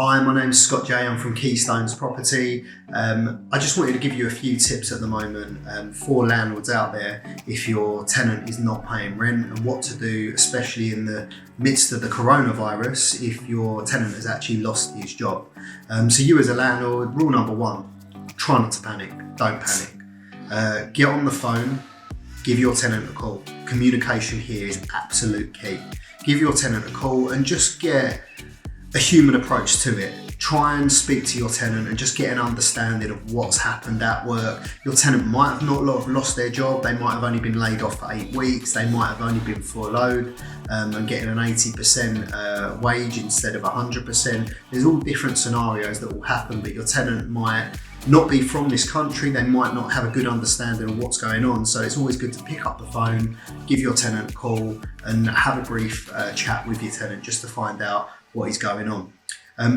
Hi, my name's Scott J. I'm from Keystones Property. I just wanted to give you a few tips at the moment for landlords out there if your tenant is not paying rent, and what to do, especially in the midst of the coronavirus, if your tenant has actually lost his job. So you as a landlord, rule number one, try not to panic, don't panic. Get on the phone, give your tenant a call. Communication here is absolute key. Give your tenant a call and just get a human approach to it. Try and speak to your tenant and just get an understanding of what's happened at work. Your tenant might have not lost their job. They might have only been laid off for 8 weeks. They might have only been furloughed and getting an 80% wage instead of 100%. There's all different scenarios that will happen, but your tenant might not be from this country. They might not have a good understanding of what's going on. So it's always good to pick up the phone, give your tenant a call and have a brief chat with your tenant just to find out what is going on.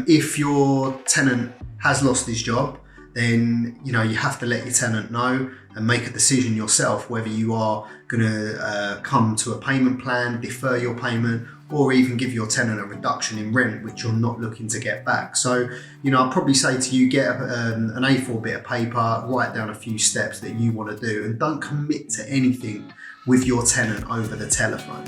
If your tenant has lost his job, then you have to let your tenant know and make a decision yourself whether you are going to come to a payment plan, defer your payment, or even give your tenant a reduction in rent which you're not looking to get back. So I'd probably say to you, get an A4 bit of paper, write down a few steps that you want to do, and don't commit to anything with your tenant over the telephone.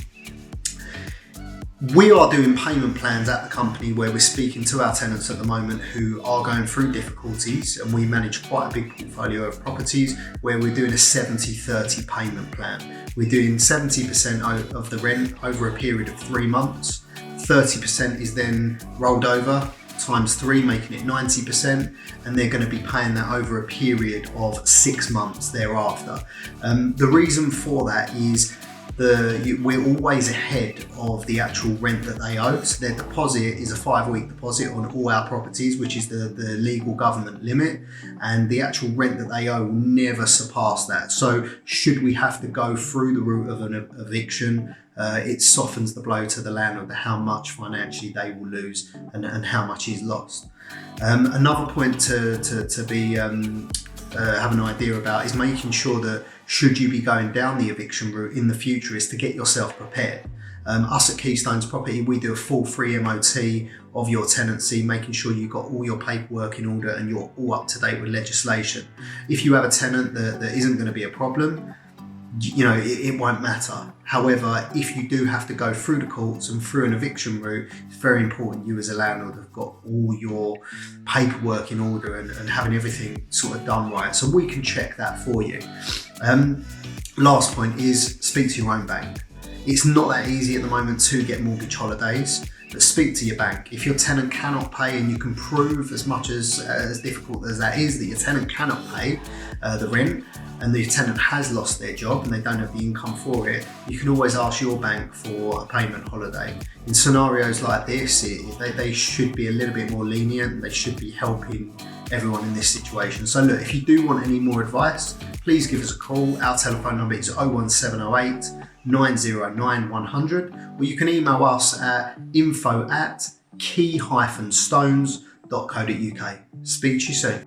We are doing payment plans at the company where we're speaking to our tenants at the moment who are going through difficulties, and we manage quite a big portfolio of properties where we're doing a 70-30 payment plan. We're doing 70% of the rent over a period of 3 months. 30% is then rolled over times 3, making it 90%, and they're going to be paying that over a period of 6 months thereafter. The reason for that is we're always ahead of the actual rent that they owe. So their deposit is a 5-week deposit on all our properties, which is the legal government limit, and the actual rent that they owe will never surpass that. So should we have to go through the route of an eviction, it softens the blow to the landlord, how much financially they will lose and how much is lost. Another point to be have an idea about is making sure that should you be going down the eviction route in the future is to get yourself prepared. Us at Keystones Property, we do a full free MOT of your tenancy, making sure you've got all your paperwork in order and you're all up to date with legislation. If you have a tenant that isn't going to be a problem, it won't matter. However, if you do have to go through the courts and through an eviction route, it's very important you as a landlord have got all your paperwork in order and having everything sort of done right. So we can check that for you. Last point is speak to your own bank. It's not that easy at the moment to get mortgage holidays, but speak to your bank. If your tenant cannot pay and you can prove, as much as difficult as that is, that your tenant cannot pay the rent and the tenant has lost their job and they don't have the income for it, you can always ask your bank for a payment holiday. In scenarios like this, they should be a little bit more lenient. They should be helping everyone in this situation. So look, if you do want any more advice, please give us a call. Our telephone number is 01708 909 100, or you can email us at info@key-stones.co.uk. Speak to you soon.